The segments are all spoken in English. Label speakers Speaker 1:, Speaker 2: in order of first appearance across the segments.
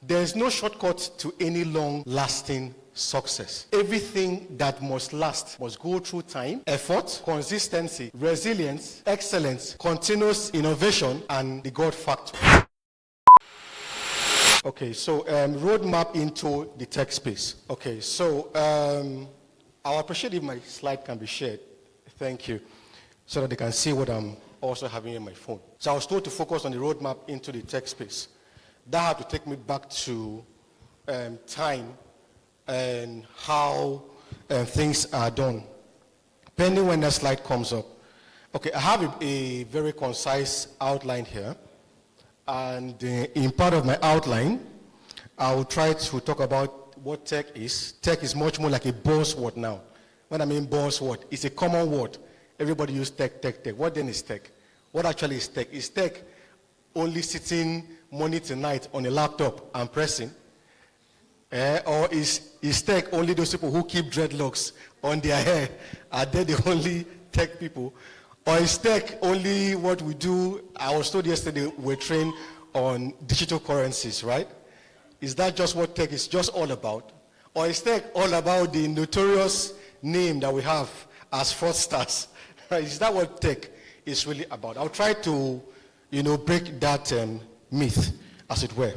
Speaker 1: There is no shortcut to any long-lasting success. Everything that must last must go through time, effort, consistency, resilience, excellence, continuous innovation, and the God factor. Okay, so roadmap into the tech space. Okay, so I'll appreciate if my slide can be shared. Thank you. So that they can see what I'm also having in my phone. So I was told to focus on the roadmap into the tech space. That had to take me back to time and how things are done. Pending when that slide comes up. Okay, I have a very concise outline here. And in part of my outline, I will try to talk about what tech is. Tech is much more like a buzzword now. When I mean buzzword, it's a common word. Everybody use tech, tech, tech. What then is tech? What actually is tech? Is tech only sitting morning to night on a laptop and pressing? Or is tech only those people who keep dreadlocks on their hair? Are they the only tech people? Or is tech only what we do? I was told yesterday we're trained on digital currencies, right? Is that just what tech is just all about? Or is tech all about the notorious name that we have as fraudsters? Right? Is that what tech is really about? I'll try to, break that myth, as it were.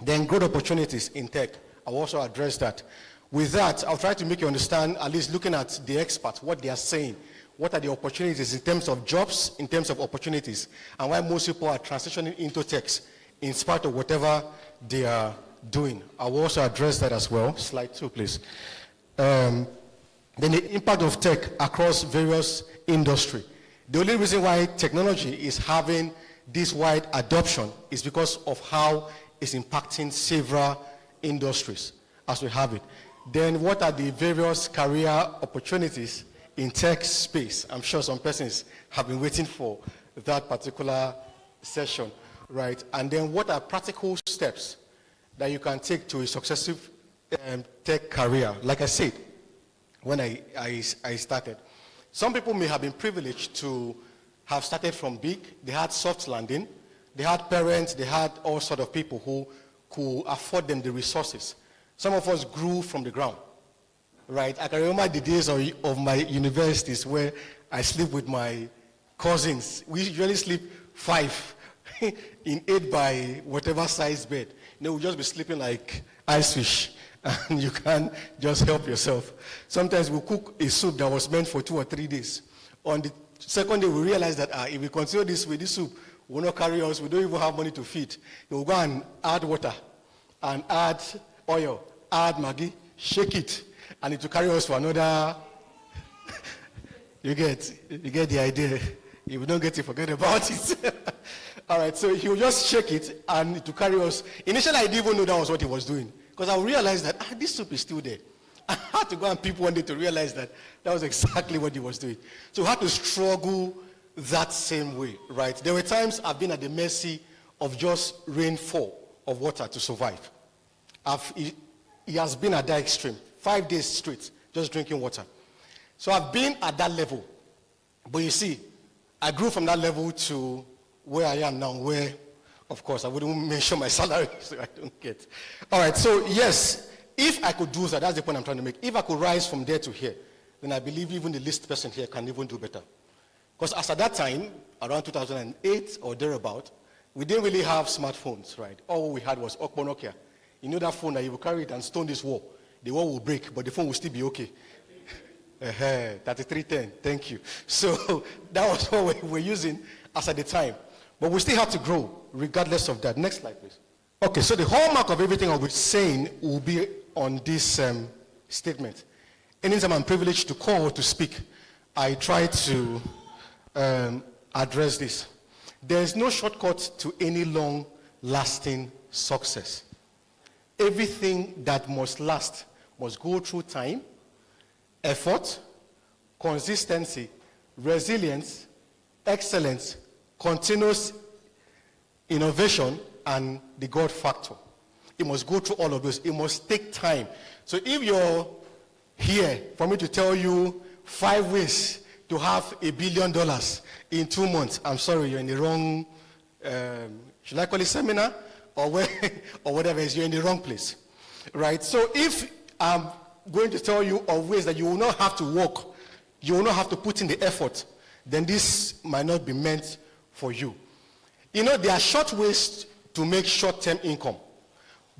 Speaker 1: Then growth opportunities in tech. I'll also address that. With that, I'll try to make you understand, at least looking at the experts, what they are saying. What are the opportunities in terms of jobs, in terms of opportunities, and why most people are transitioning into tech in spite of whatever they are doing. I will also address that as well. Slide 2, please. Then the impact of tech across various industries. The only reason why technology is having this wide adoption is because of how it's impacting several industries as we have it. Then what are the various career opportunities in tech space? I'm sure some persons have been waiting for that particular session, right? And then what are practical steps that you can take to a successful tech career? Like I said, when I started, some people may have been privileged to have started from big. They had soft landing. They had parents. They had all sort of people who could afford them the resources. Some of us grew from the ground. Right, I can remember the days of my universities where I sleep with my cousins. We usually sleep 5 in 8 by whatever size bed. We'll just be sleeping like ice fish, and you can't just help yourself. Sometimes we'll cook a soup that was meant for 2 or 3 days. On the second day, we realize that if we continue this with this soup, will not carry us. We don't even have money to feed. We'll go and add water, and add oil, add Maggi, shake it. And it will carry us for another. you get the idea. If we don't get it, forget about it. All right, so he will just shake it and it will carry us. Initially, I didn't even know that was what he was doing. Because I realized that this soup is still there. I had to go and peep one day to realize that that was exactly what he was doing. So we had to struggle that same way, right? There were times I've been at the mercy of just rainfall of water to survive. He has been at that extreme. 5 days straight, just drinking water. So I've been at that level. But you see, I grew from that level to where I am now, where, of course, I wouldn't mention my salary, so I don't get. All right, so yes, if I could do that, that's the point I'm trying to make. If I could rise from there to here, then I believe even the least person here can even do better. Because as at that time, around 2008 or thereabout, we didn't really have smartphones, right? All we had was Agbor Nokia. You know that phone that you will carry it and stone this wall. The wall will break, but the phone will still be okay. 3310, thank you. So that was what we were using as at the time. But we still have to grow, regardless of that. Next slide, please. Okay, so the hallmark of everything I'll be saying will be on this statement. Anytime I'm privileged to call to speak, I try to address this. There is no shortcut to any long-lasting success. Everything that must last must go through time, effort, consistency, resilience, excellence, continuous innovation, and the God factor. It must go through all of those. It must take time. So if you're here for me to tell you 5 ways to have $1 billion in 2 months, I'm sorry, you're in the wrong, should I call it seminar? or where, or whatever it is, you're in the wrong place, right? So if I'm going to tell you of ways that you will not have to work, you will not have to put in the effort, then this might not be meant for you. You know, there are short ways to make short-term income.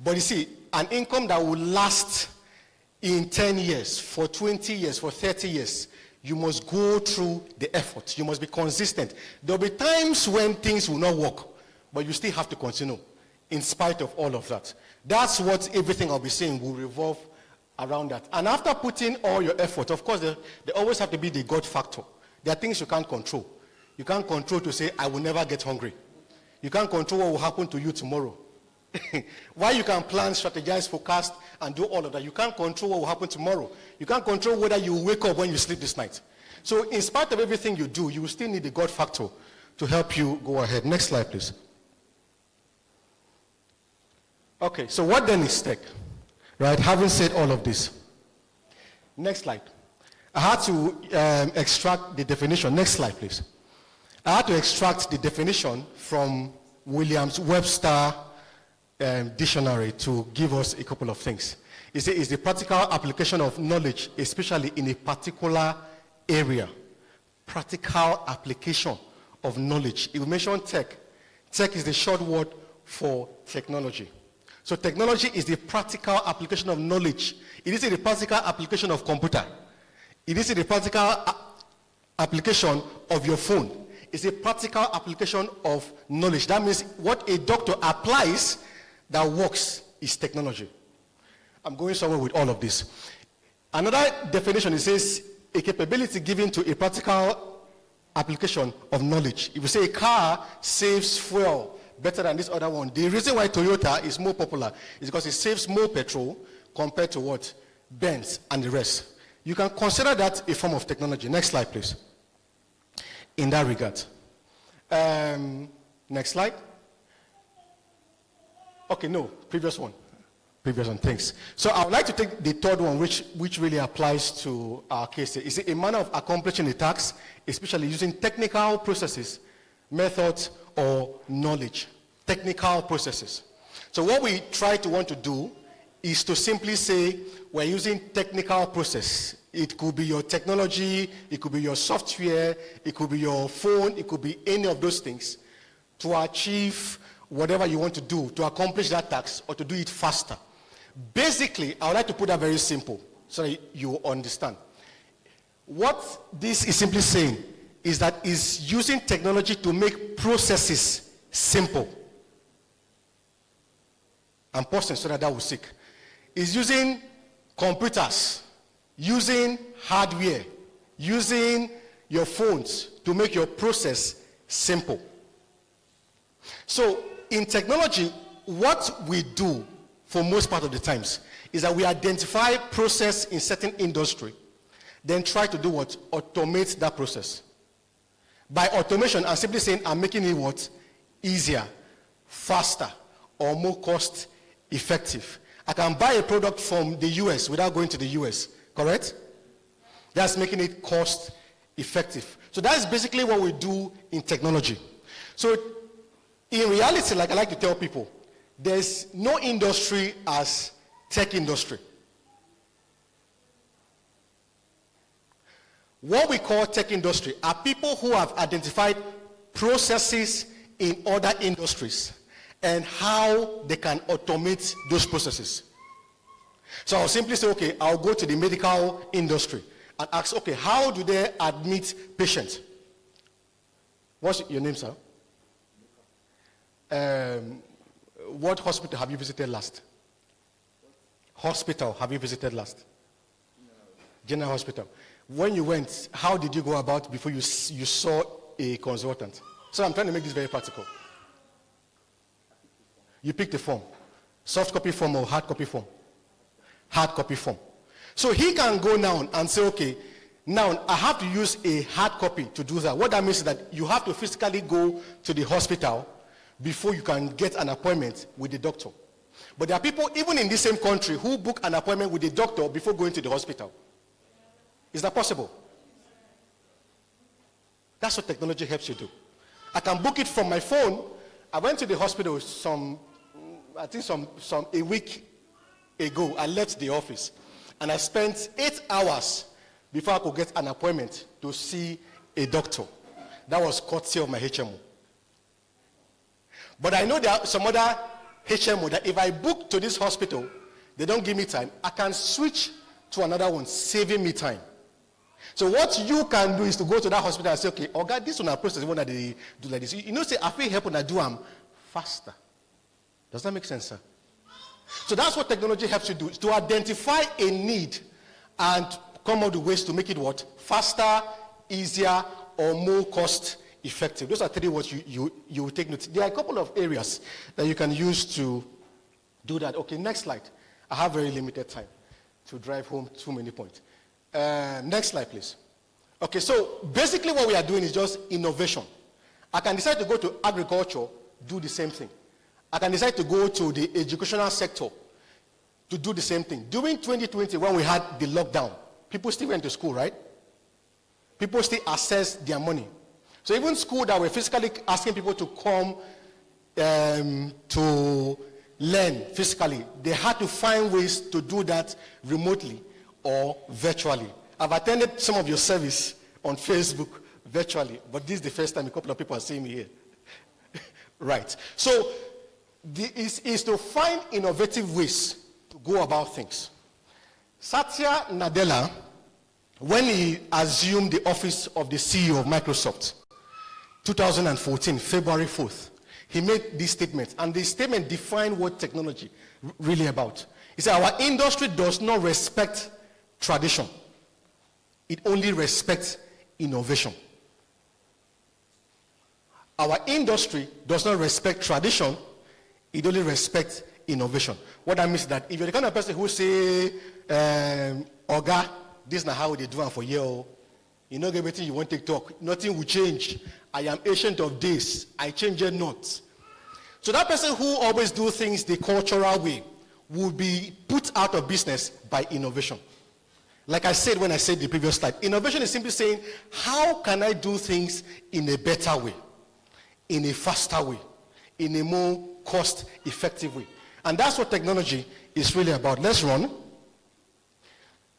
Speaker 1: But you see, an income that will last in 10 years, for 20 years, for 30 years, you must go through the effort. You must be consistent. There will be times when things will not work, but you still have to continue in spite of all of that. That's what everything I'll be saying will revolve around that. And after putting all your effort, of course, there always have to be the God factor. There are things you can't control. You can't control to say, I will never get hungry. You can't control what will happen to you tomorrow. While you can plan, strategize, forecast, and do all of that, you can't control what will happen tomorrow. You can't control whether you wake up when you sleep this night. So in spite of everything you do, you will still need the God factor to help you go ahead. Next slide, please. Okay, so what then is tech? Right, having said all of this. Next slide. I had to extract the definition. Next slide, please. I had to extract the definition from Williams-Webster dictionary to give us a couple of things. It's the practical application of knowledge, especially in a particular area. Practical application of knowledge. It will mention tech. Tech is the short word for technology. So technology is the practical application of knowledge. It is the practical application of computer. It is the practical application of your phone. It's a practical application of knowledge. That means what a doctor applies that works is technology. I'm going somewhere with all of this. Another definition, it says a capability given to a practical application of knowledge. If you say a car saves fuel better than this other one, the reason why Toyota is more popular is because it saves more petrol compared to what? Benz and the rest. You can consider that a form of technology. Next slide, please. In that regard. Next slide. Okay, no, previous one. Previous one, thanks. So I would like to take the third one, which really applies to our case. Is it a manner of accomplishing a task, especially using technical processes, methods, or knowledge? Technical processes. So what we want to do is to simply say we're using technical process. It could be your technology, it could be your software, it could be your phone, it could be any of those things to achieve whatever you want to do, to accomplish that task or to do it faster. Basically, I would like to put that very simple so that you understand. What this is simply saying is that it's using technology to make processes simple. I'm pausing so that will stick. It's using computers, using hardware, using your phones to make your process simple. So in technology, what we do for most part of the times is that we identify process in certain industry, then try to do what? Automate that process. By automation, I'm simply saying I'm making it what? Easier, faster, or more cost effective. I can buy a product from the US without going to the US, correct? That's making it cost effective. So that's basically what we do in technology. So in reality, like I like to tell people, there's no industry as tech industry. What we call tech industry are people who have identified processes in other industries and how they can automate those processes. So I'll simply say, okay, I'll go to the medical industry and ask, okay, how do they admit patients? What's your name, sir? What hospital have you visited last? Hospital have you visited last? General Hospital. When you went, how did you go about before you saw a consultant? So I'm trying to make this very practical. You picked a form. Soft copy form or hard copy form? Hard copy form. So he can go now and say, okay, now I have to use a hard copy to do that. What that means is that you have to physically go to the hospital before you can get an appointment with the doctor. But there are people, even in the same country, who book an appointment with the doctor before going to the hospital. Is that possible? That's what technology helps you do. I can book it from my phone. I went to the hospital I think a week ago, I left the office, and I spent 8 hours before I could get an appointment to see a doctor. That was courtesy of my HMO. But I know there are some other HMO that if I book to this hospital, they don't give me time, I can switch to another one, saving me time. So what you can do is to go to that hospital and say, okay, oh God, this one approach is the one that they do like this. You know, say, I feel help when I do them faster. Does that make sense, sir? So that's what technology helps you do, is to identify a need and come up with ways to make it what? Faster, easier, or more cost effective. Those are 3 words you will take note. There are a couple of areas that you can use to do that. Okay, next slide. I have very limited time to drive home too many points. Next slide, please. Okay, so basically what we are doing is just innovation. I can decide to go to agriculture, do the same thing. I can decide to go to the educational sector to do the same thing. During 2020, when we had the lockdown, people still went to school, right? People still accessed their money. So even school that were physically asking people to come to learn physically, they had to find ways to do that remotely or virtually. I've attended some of your service on Facebook virtually, but this is the first time a couple of people are seeing me here. Right. So is to find innovative ways to go about things. Satya Nadella, when he assumed the office of the CEO of Microsoft, 2014, February 4th, he made this statement, and the statement defined what technology really about. He said, our industry does not respect tradition. It only respects innovation. Our industry does not respect tradition. It only respects innovation. What that means is that if you're the kind of person who say, Oga, this is not how they do it for you. You know everything you want to talk. Nothing will change. I am ancient of days. I change it not. So that person who always do things the cultural way will be put out of business by innovation. Like I said when I said the previous slide, innovation is simply saying, how can I do things in a better way, in a faster way, in a more cost-effective way? And that's what technology is really about. Let's run.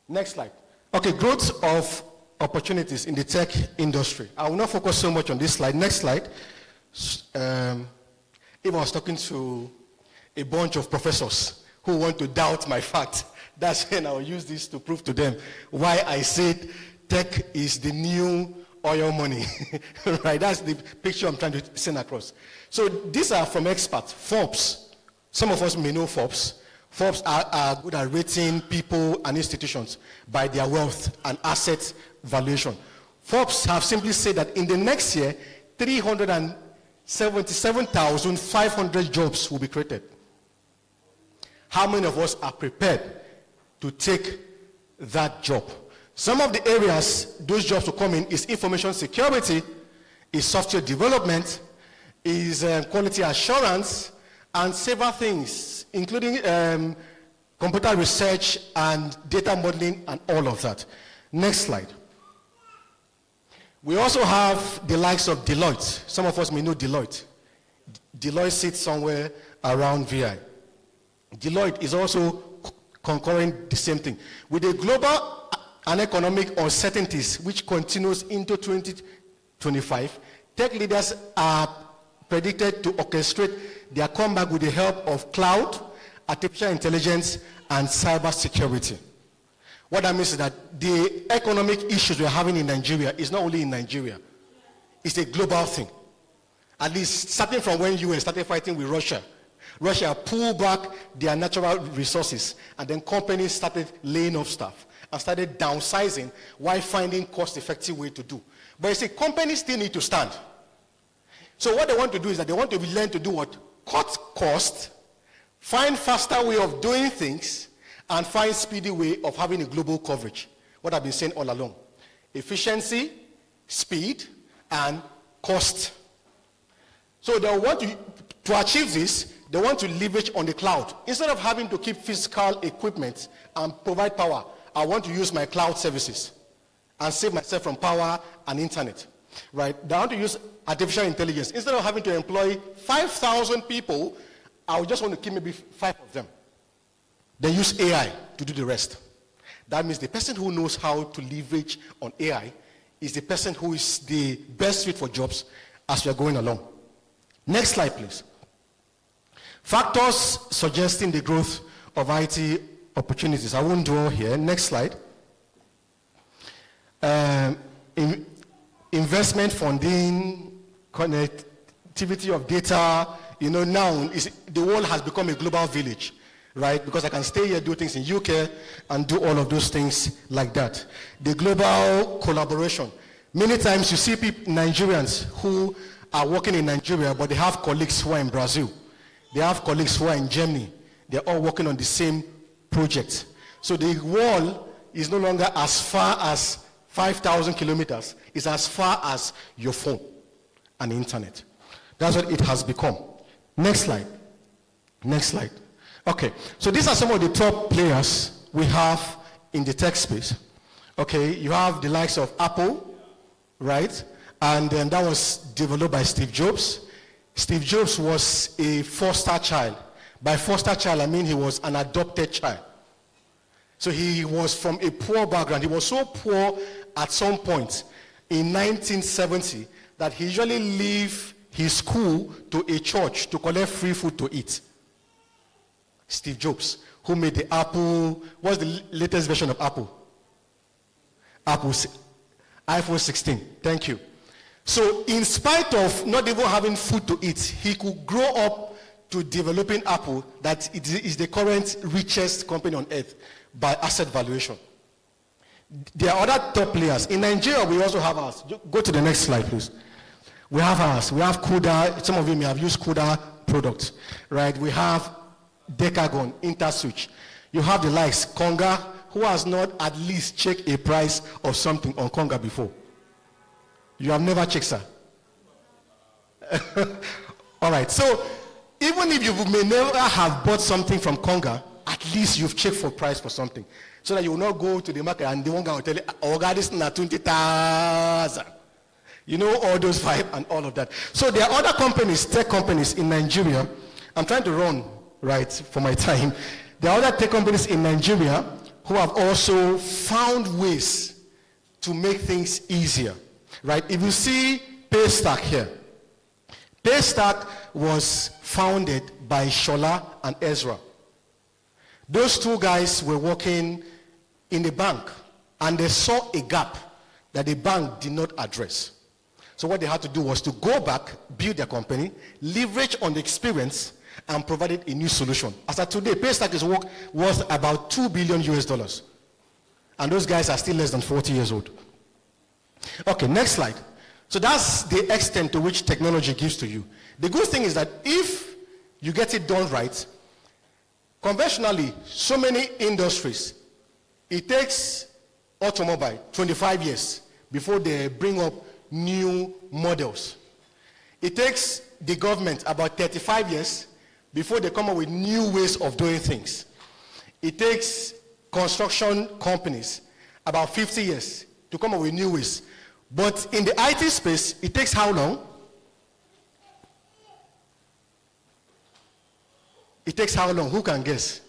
Speaker 1: Next slide. Okay, growth of opportunities in the tech industry. I will not focus so much on this slide. Next slide. If I was talking to a bunch of professors who want to doubt my fact, that's when I will use this to prove to them why I said tech is the new oil money. Right? That's the picture I'm trying to send across. So these are from experts. Forbes. Some of us may know Forbes. Forbes are good at rating people and institutions by their wealth and asset valuation. Forbes have simply said that in the next year, 377,500 jobs will be created. How many of us are prepared to take that job? Some of the areas those jobs will come in is information security, is software development, is quality assurance, and several things, including computer research and data modeling and all of that. Next slide. We also have the likes of Deloitte. Some of us may know Deloitte. Deloitte sits somewhere around VI. Deloitte is also concurring the same thing. With the global and economic uncertainties which continues into 2025, tech leaders are predicted to orchestrate their comeback with the help of cloud, artificial intelligence, and cyber security. What that means is that the economic issues we're having in Nigeria is not only in Nigeria. It's a global thing. At least starting from when US started fighting with Russia. Russia pulled back their natural resources, and then companies started laying off staff and started downsizing while finding cost-effective way to do. But you see, companies still need to stand. So what they want to do is that they want to learn to do what? Cut cost, find faster way of doing things, and find speedy way of having a global coverage. What I've been saying all along. Efficiency, speed, and cost. So they want to achieve this, they want to leverage on the cloud. Instead of having to keep physical equipment and provide power, I want to use my cloud services and save myself from power and internet. Right? They want to use artificial intelligence. Instead of having to employ 5,000 people I would just want to keep maybe 5 of them. Then use AI to do the rest. That means the person who knows how to leverage on AI is the person who is the best fit for jobs as we are going along. Next slide, please. Factors suggesting the growth of IT opportunities. I won't dwell here. Next slide. Investment funding, connectivity of data. Now the world has become a global village, right? Because I can stay here, do things in UK, and do all of those things like that. The global collaboration. Many times you see Nigerians who are working in Nigeria, but they have colleagues who are in Brazil. They have colleagues who are in Germany. They're all working on the same project. So the world is no longer as far as 5,000 kilometers. It's as far as your phone and internet. That's what it has become. Next slide. Next slide. Okay, so these are some of the top players we have in the tech space. Okay, you have the likes of Apple, right? And that was developed by Steve Jobs. Steve Jobs was a foster child. By foster child, I mean he was an adopted child. So he was from a poor background. He was so poor at some point in 1970 that he usually left his school to a church to collect free food to eat. Steve Jobs, who made the Apple, what's the latest version of Apple? iPhone 16, thank you. So in spite of not even having food to eat, he could grow up to developing Apple, that it is the current richest company on earth by asset valuation. There are other top players. In Nigeria, we also have ours. Go to the next slide, please. We have ours. We have Kuda. Some of you may have used Kuda products, right? We have Decagon, InterSwitch. You have the likes, Konga, who has not at least checked a price of something on Konga before? You have never checked, sir? All right, so even if you may never have bought something from Konga, at least you've checked for price for something. So that you will not go to the market and the one guy will tell you, oh God, this is not 20,000. You know, all those vibes and all of that. So there are other companies, tech companies in Nigeria. I'm trying to run, right, for my time. There are other tech companies in Nigeria who have also found ways to make things easier, right? If you see Paystack here, Paystack was founded by Shola and Ezra. Those two guys were working in the bank, and they saw a gap that the bank did not address. So what they had to do was to go back, build their company, leverage on the experience, and provided a new solution. As of today, Paystack is worth about $2 billion US. And those guys are still less than 40 years old. Okay, next slide. So that's the extent to which technology gives to you. The good thing is that if you get it done right, conventionally, so many industries, it takes automobile 25 years before they bring up new models. It takes the government about 35 years before they come up with new ways of doing things. It takes construction companies about 50 years to come up with new ways. But in the IT space, it takes how long? It takes how long? Who can guess?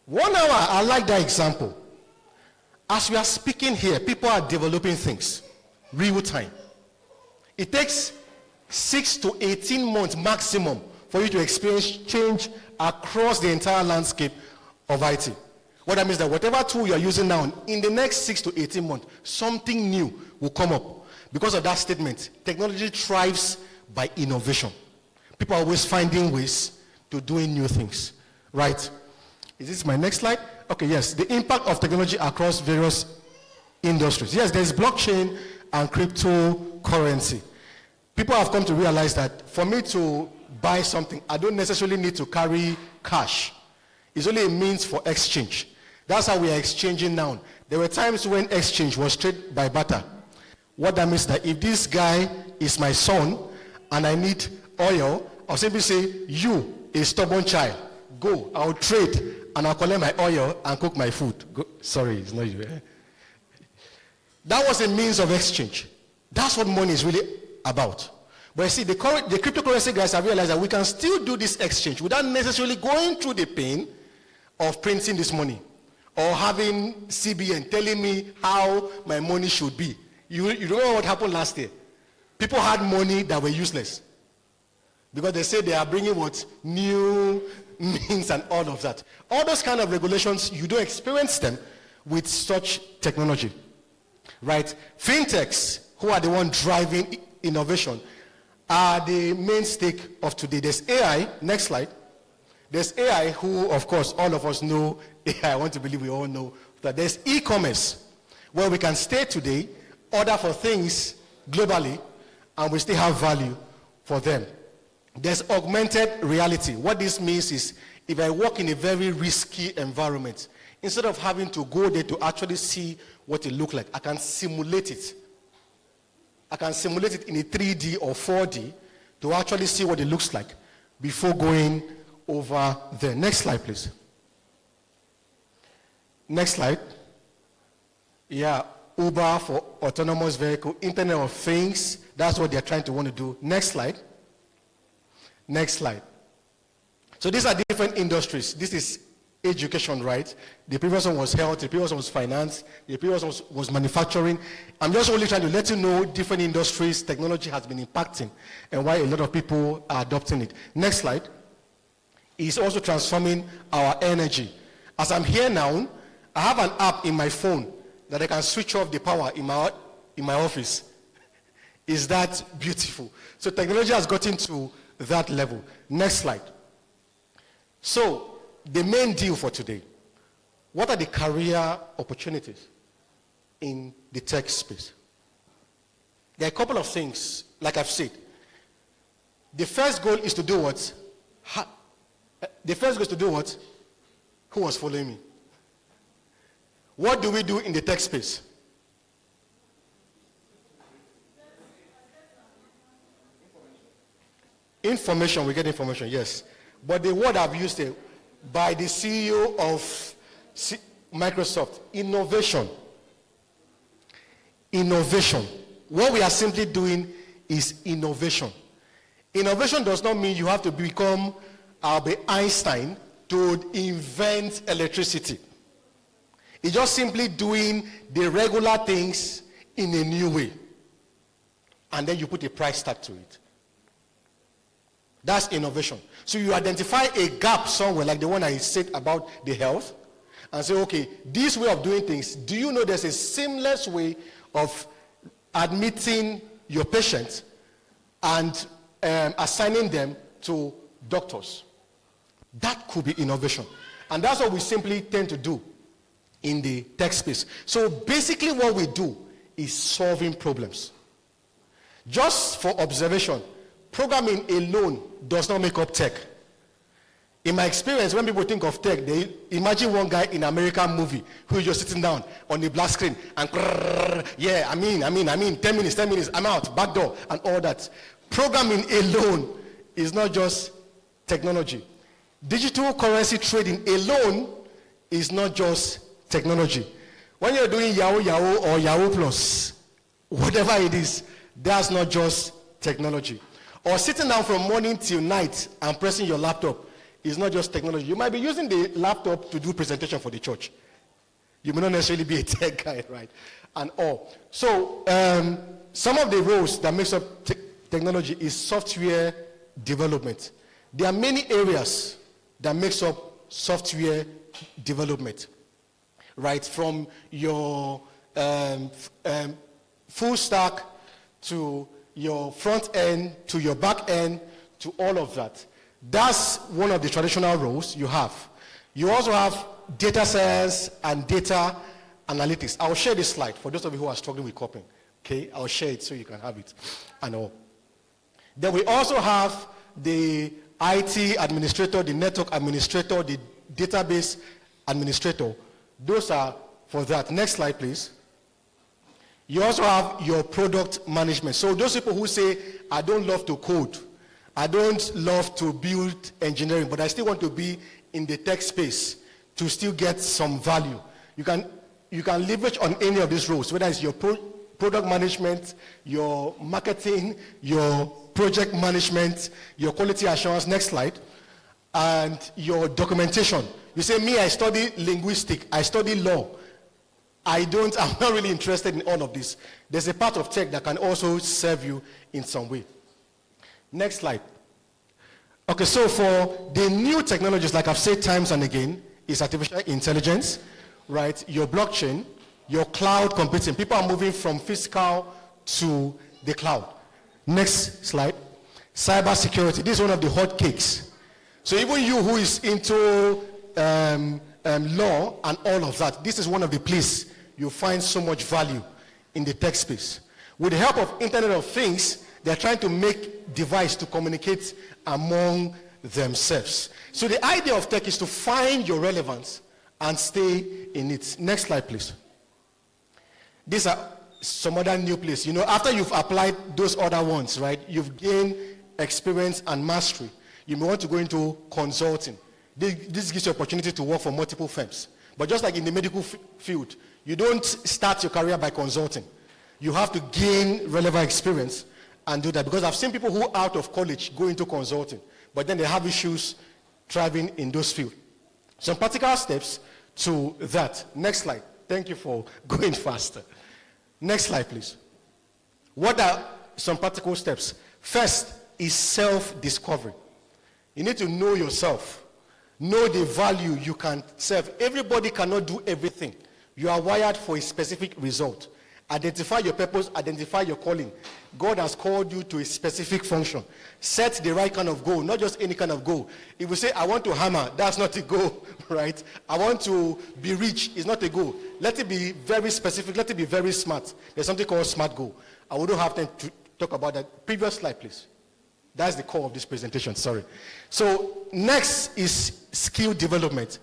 Speaker 1: 1 hour. I like that example. As we are speaking here, people are developing things real time. It takes 6 to 18 months maximum for you to experience change across the entire landscape of IT. What that means that whatever tool you are using now, in the next 6 to 18 months, something new will come up. Because of that statement, technology thrives by innovation. People are always finding ways to doing new things, right? Is this my next slide? Okay, yes. The impact of technology across various industries. Yes, there's blockchain and cryptocurrency. People have come to realize that for me to buy something, I don't necessarily need to carry cash. It's only a means for exchange. That's how we are exchanging now. There were times when exchange was trade by barter. What that means that if this guy is my son and I need oil, I'll simply say, you, a stubborn child, go, I'll trade and I'll collect my oil and cook my food. Go. Sorry, it's not you. That was a means of exchange. That's what money is really about. But you see, the cryptocurrency guys have realized that we can still do this exchange without necessarily going through the pain of printing this money or having CBN telling me how my money should be. You remember what happened last year? People had money that were useless because they say they are bringing what? New means and all of that. All those kind of regulations, you don't experience them with such technology, right? Fintechs, who are the ones driving innovation, are the main stake of today. There's AI, next slide. There's AI, who, of course, all of us know AI. I want to believe we all know that. There's e-commerce, where we can stay today, order for things globally, and we still have value for them. There's augmented reality. What this means is, if I work in a very risky environment, instead of having to go there to actually see what it looks like, I can simulate it. I can simulate it in a 3D or 4D to actually see what it looks like before going over there. Next slide, please. Next slide. Yeah, Uber for autonomous vehicle, Internet of Things. That's what they're trying to want to do. Next slide. Next slide. So these are different industries. This is education, right? The previous one was health, the previous one was finance, the previous one was manufacturing. I'm just only trying to let you know different industries technology has been impacting and why a lot of people are adopting it. Next slide. It's also transforming our energy. As I'm here now, I have an app in my phone that I can switch off the power in my office. Is that beautiful? So technology has gotten to that level. Next slide. So the main deal for today, what are the career opportunities in the tech space? There are a couple of things, like I've said. The first goal is to do what? The first goal is to do what? Who was following me? What do we do in the tech space? Information, we get information, yes. But the word I've used here, by the CEO of Microsoft, innovation. Innovation. What we are simply doing is innovation. Innovation does not mean you have to become Albert Einstein to invent electricity. It's just simply doing the regular things in a new way. And then you put a price tag to it. That's innovation. So you identify a gap somewhere, like the one I said about the health, and say, okay, this way of doing things, do you know there's a seamless way of admitting your patients and assigning them to doctors? That could be innovation. And that's what we simply tend to do in the tech space. So basically what we do is solving problems. Just for observation, programming alone does not make up tech. In my experience, when people think of tech, they imagine one guy in an American movie who is just sitting down on the black screen and yeah, I mean, 10 minutes, I'm out, back door, and all that. Programming alone is not just technology. Digital currency trading alone is not just technology. When you're doing Yahoo or Yahoo Plus, whatever it is, that's not just technology. Or sitting down from morning till night and pressing your laptop is not just technology. You might be using the laptop to do presentation for the church. You may not necessarily be a tech guy, right? And all. So some of the roles that makes up technology is software development. There are many areas that makes up software development, right? From your full stack to your front end, to your back end, to all of that. That's one of the traditional roles you have. You also have data science and data analytics. I'll share this slide for those of you who are struggling with copying. Okay, I'll share it so you can have it and all. Then we also have the IT administrator, the network administrator, the database administrator. Those are for that. Next slide, please. You also have your product management. So those people who say, I don't love to code, I don't love to build engineering, but I still want to be in the tech space to still get some value. You can leverage on any of these roles, whether it's your product management, your marketing, your project management, your quality assurance, next slide, and your documentation. You say, me, I study linguistics, I study law. I'm not really interested in all of this. There's a part of tech that can also serve you in some way. Next slide. Okay, so for the new technologies, like I've said times and again, is artificial intelligence, right? Your blockchain, your cloud computing. People are moving from physical to the cloud. Next slide. Cybersecurity. This is one of the hot cakes. So even you who is into law and all of that, this is one of the places you find so much value in the tech space. With the help of Internet of Things, they're trying to make devices to communicate among themselves. So the idea of tech is to find your relevance and stay in it. Next slide, please. These are some other new places. You know, after you've applied those other ones, right, you've gained experience and mastery. You may want to go into consulting. This gives you opportunity to work for multiple firms. But just like in the medical field, you don't start your career by consulting. You have to gain relevant experience and do that. Because I've seen people who out of college go into consulting, but then they have issues thriving in those fields. Some practical steps to that. Next slide. Thank you for going faster. Next slide, please. What are some practical steps? First is self-discovery. You need to know yourself. Know the value you can serve. Everybody cannot do everything. You are wired for a specific result. Identify your purpose, identify your calling. God has called you to a specific function. Set the right kind of goal, not just any kind of goal. If you say, I want to hammer, that's not a goal, right? I want to be rich, it's not a goal. Let it be very specific, let it be very smart. There's something called SMART goal. I wouldn't have time to talk about that. Previous slide, please. That's the core of this presentation, sorry. So next is skill development.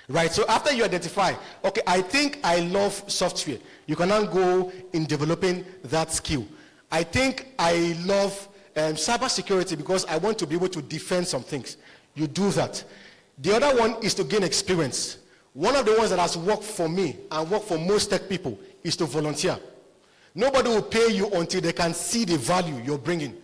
Speaker 1: Right, so after you identify, okay, I think I love software. You can now go in developing that skill. I think I love cybersecurity because I want to be able to defend some things. You do that. The other one is to gain experience. One of the ones that has worked for me and worked for most tech people is to volunteer. Nobody will pay you until they can see the value you're bringing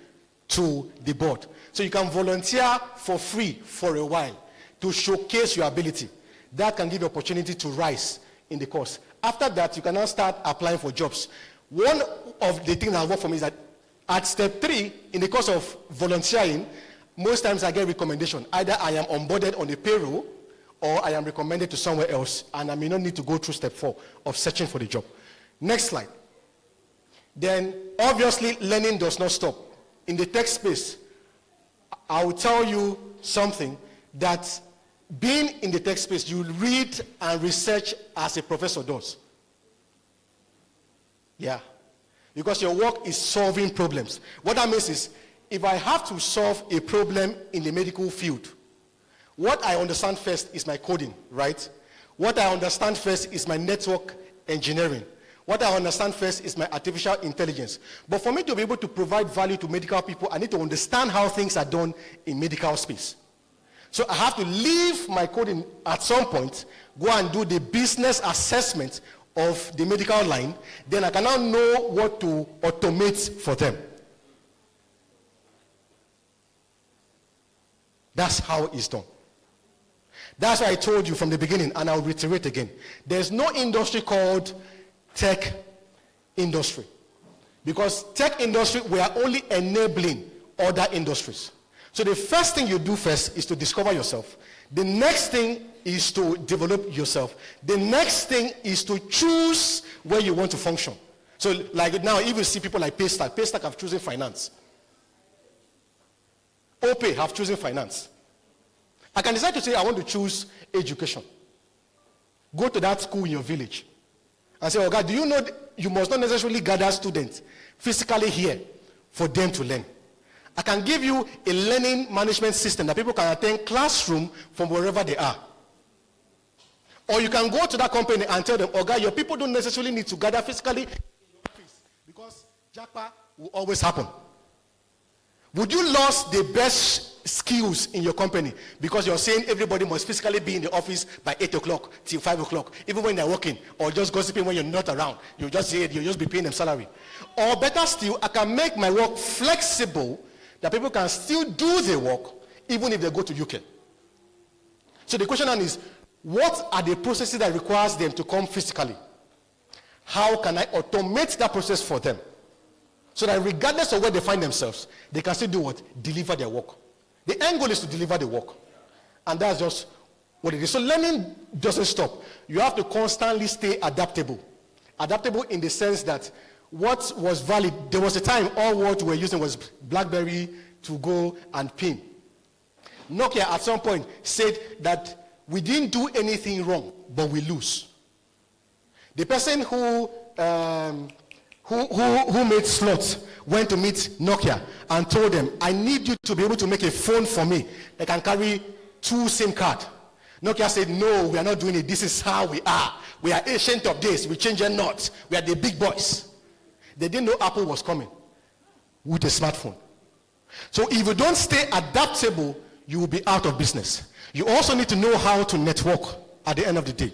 Speaker 1: to the board. So you can volunteer for free for a while to showcase your ability. That can give you opportunity to rise in the course. After that, you can now start applying for jobs. One of the things that worked for me is that at step 3, in the course of volunteering, most times I get recommendation. Either I am onboarded on the payroll or I am recommended to somewhere else, and I may not need to go through step 4 of searching for the job. Next slide. Then, obviously, learning does not stop. In the tech space, I will tell you something that being in the tech space, you read and research as a professor does. Yeah. Because your work is solving problems. What that means is, if I have to solve a problem in the medical field, what I understand first is my coding, right? What I understand first is my network engineering. What I understand first is my artificial intelligence. But for me to be able to provide value to medical people, I need to understand how things are done in medical space. So I have to leave my coding at some point, go and do the business assessment of the medical line, then I can now know what to automate for them. That's how it's done. That's why I told you from the beginning, and I'll reiterate again. There's no industry called tech industry. Because tech industry, we are only enabling other industries. So the first thing you do first is to discover yourself. The next thing is to develop yourself. The next thing is to choose where you want to function. So like now, if you see people like Paystack have chosen finance. OPE have chosen finance. I can decide to say I want to choose education. Go to that school in your village and say, oh God, do you know you must not necessarily gather students physically here for them to learn. I can give you a learning management system that people can attend classroom from wherever they are. Or you can go to that company and tell them, oh God, your people don't necessarily need to gather physically in your office because Japa will always happen. Would you lose the best skills in your company because you're saying everybody must physically be in the office by 8 o'clock till 5 o'clock, even when they're working, or just gossiping when you're not around. You just say it, you'll just be paying them salary. Or better still, I can make my work flexible that people can still do their work even if they go to UK. So the question is, what are the processes that requires them to come physically? How can I automate that process for them? So that regardless of where they find themselves, they can still do what? Deliver their work. The end goal is to deliver the work. And that's just what it is. So learning doesn't stop. You have to constantly stay adaptable. Adaptable in the sense that what was valid, there was a time all what we were using was BlackBerry, 2Go, and PIN. Nokia at some point said that we didn't do anything wrong, but we lose. The person who made slots went to meet Nokia and told them, I need you to be able to make a phone for me that can carry 2 SIM cards. Nokia said, no, we are not doing it. This is how we are. We are ancient of days. We change it not. We are the big boys. They didn't know Apple was coming with a smartphone. So if you don't stay adaptable, you will be out of business. You also need to know how to network at the end of the day.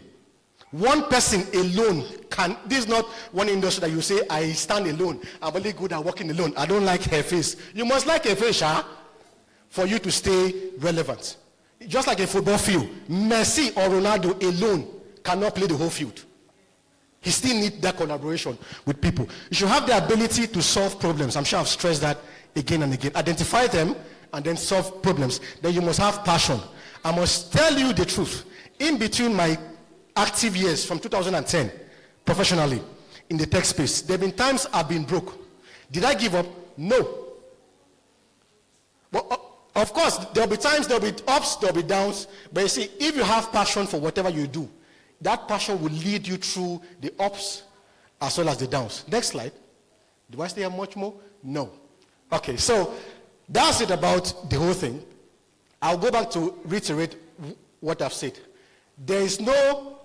Speaker 1: One person alone can, this is not one industry that you say, I stand alone. I'm only good at working alone. I don't like her face. You must like her face, for you to stay relevant. Just like a football field, Messi or Ronaldo alone cannot play the whole field. He still needs that collaboration with people. You should have the ability to solve problems. I'm sure I've stressed that again and again. Identify them and then solve problems. Then you must have passion. I must tell you the truth. In between my active years from 2010, professionally, in the tech space, there have been times I've been broke. Did I give up? No. Well, of course, there'll be times, there'll be ups, there'll be downs. But you see, if you have passion for whatever you do, that passion will lead you through the ups as well as the downs. Next slide. Do I still have much more? No. Okay, so that's it about the whole thing. I'll go back to reiterate what I've said. There is no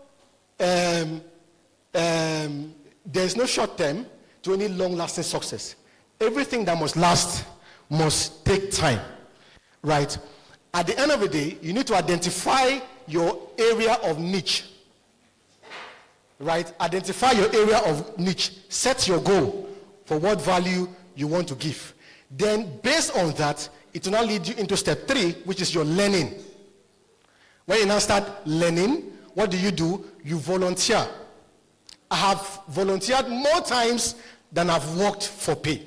Speaker 1: short term to any long-lasting success. Everything that must last must take time, right? At the end of the day, you need to identify your area of niche, right? Identify your area of niche. Set your goal for what value you want to give. Then, based on that, it will now lead you into step 3, which is your learning. When you now start learning, what do? You volunteer. I have volunteered more times than I've worked for pay.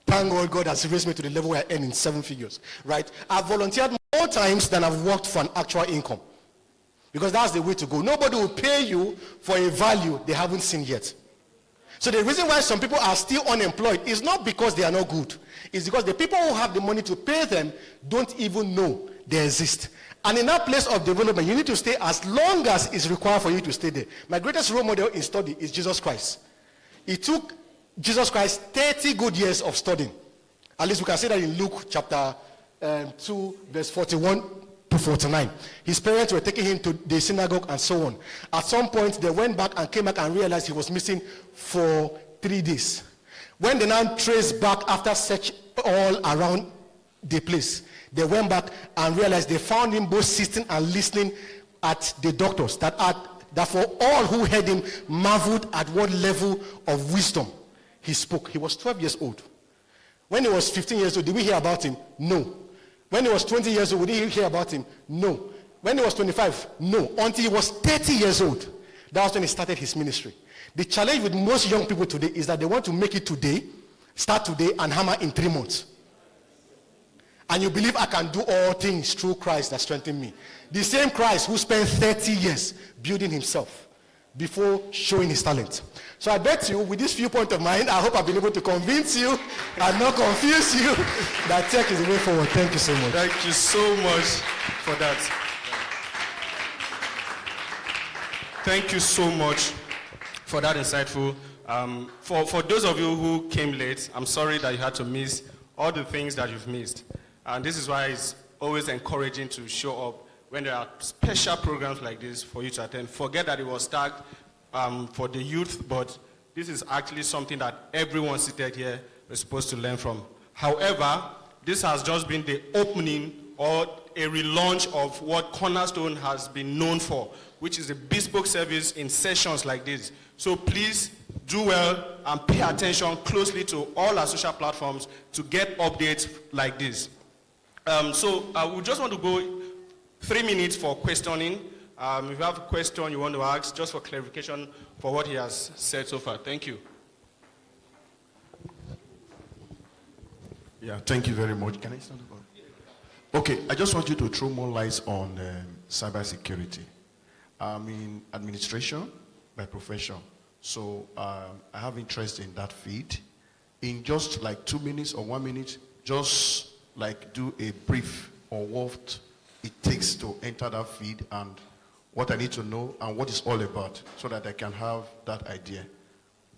Speaker 1: Thank God, God has raised me to the level where I earn in 7 figures, right? I've volunteered more times than I've worked for an actual income. Because that's the way to go. Nobody will pay you for a value they haven't seen yet. So the reason why some people are still unemployed is not because they are not good. It's because the people who have the money to pay them don't even know they exist. And in that place of development, you need to stay as long as is required for you to stay there. My greatest role model in study is Jesus Christ. It took Jesus Christ 30 good years of studying. At least we can say that in Luke chapter 2, verse 41 to 49. His parents were taking him to the synagogue and so on. At some point, they went back and came back and realized he was missing for 3 days. When they now traced back after search all around the place, they went back and realized they found him both sitting and listening at the doctors, that for all who heard him marveled at what level of wisdom he spoke. He was 12 years old. When he was 15 years old, did we hear about him? No. When he was 20 years old, did we hear about him? No. When he was 25, no. Until he was 30 years old, that was when he started his ministry. The challenge with most young people today is that they want to make it today, start today, and hammer in 3 months. And you believe I can do all things through Christ that strengthens me. The same Christ who spent 30 years building himself before showing his talent. So I bet you, with this viewpoint of mine, I hope I've been able to convince you and not confuse you that tech is the way forward. Thank you so much.
Speaker 2: Thank you so much for that. Thank you so much for that insightful. For those of you who came late, I'm sorry that you had to miss all the things that you've missed. And this is why it's always encouraging to show up when there are special programs like this for you to attend. Forget that it was tagged for the youth, but this is actually something that everyone seated here is supposed to learn from. However, this has just been the opening or a relaunch of what Cornerstone has been known for, which is a bespoke service in sessions like this. So please do well and pay attention closely to all our social platforms to get updates like this. So we just want to go 3 minutes for questioning. If you have a question you want to ask, just for clarification for what he has said so far. Thank you.
Speaker 3: Yeah, thank you very much. Can I start? Okay, I just want you to throw more lights on cybersecurity. I'm in administration by profession, so I have interest in that field. In just like 2 minutes or 1 minute, just like do a brief on what it takes to enter that field and what I need to know and what it's all about, so that I can have that idea.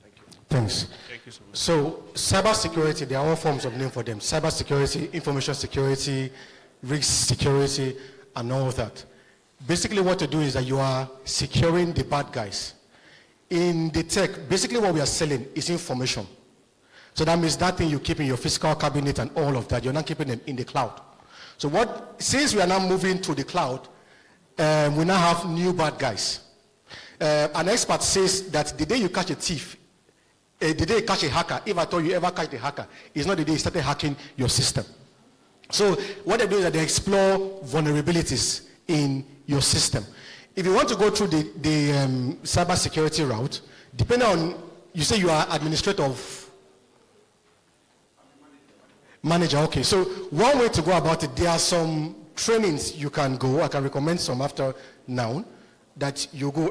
Speaker 3: Thank you.
Speaker 1: Thanks.
Speaker 2: Thank you so much.
Speaker 1: So cybersecurity, there are all forms of name for them. Cybersecurity, information security, risk security, and all of that. Basically what to do is that you are securing the bad guys. In the tech, basically what we are selling is information. So that means that thing you keep in your physical cabinet and all of that, you're not keeping them in the cloud. So since we are now moving to the cloud, we now have new bad guys. An expert says that the day you catch a thief, the day you catch a hacker, if at all you ever catch the hacker, is not the day you started hacking your system. So what they do is that they explore vulnerabilities in your system. If you want to go through the cybersecurity route, depending on, you say you are administrator of manager, okay. So one way to go about it, there are some trainings you can go. I can recommend some after now that you go.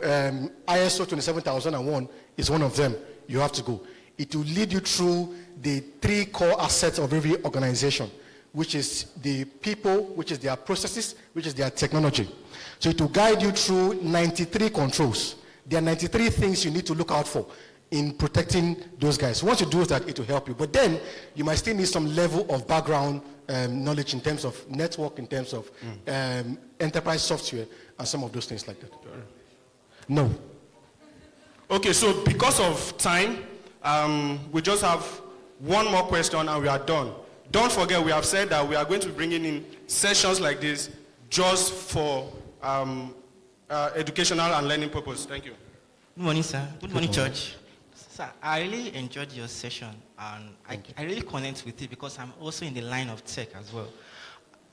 Speaker 1: ISO 27001 is one of them. You have to go. It will lead you through the 3 core assets of every organization, which is the people, which is their processes, which is their technology. So it will guide you through 93 controls. There are 93 things you need to look out for in protecting those guys. Once you do that, it will help you. But then you might still need some level of background knowledge in terms of network, in terms of enterprise software, and some of those things like that. No.
Speaker 2: Okay, so because of time, we just have one more question and we are done. Don't forget, we have said that we are going to be bringing in sessions like this just for educational and learning purpose. Thank you.
Speaker 4: Good morning, sir. Good morning, church. Sir, I really enjoyed your session, and I really connect with it because I'm also in the line of tech as well.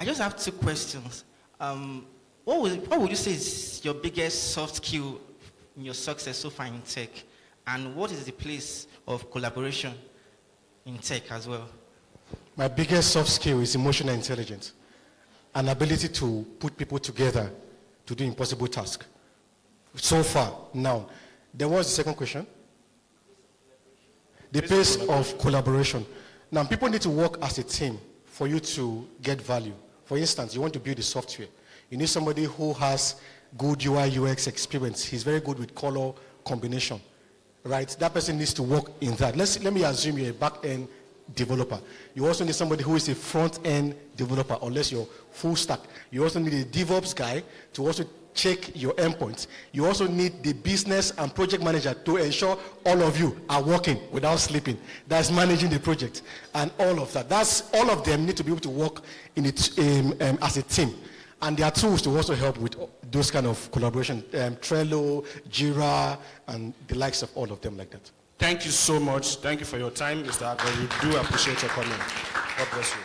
Speaker 4: I just have 2 questions. What would you say is your biggest soft skill in your success so far in tech? And what is the place of collaboration in tech as well?
Speaker 1: My biggest soft skill is emotional intelligence, an ability to put people together to do impossible tasks. So far, now. Then what's the second question? The pace of collaboration. Now, people need to work as a team for you to get value. For instance, you want to build a software. You need somebody who has good UI, UX experience. He's very good with color combination, right? That person needs to work in that. Let me assume you're a back-end developer. You also need somebody who is a front-end developer, unless you're full stack. You also need a DevOps guy to also check your endpoints. You also need the business and project manager to ensure all of you are working without sleeping. That's managing the project and all of that. All of them need to be able to work in it as a team. And there are tools to also help with those kind of collaboration. Trello, Jira, and the likes of all of them like that.
Speaker 2: Thank you so much. Thank you for your time, Mr. Agbor. We do appreciate your comment. God bless you.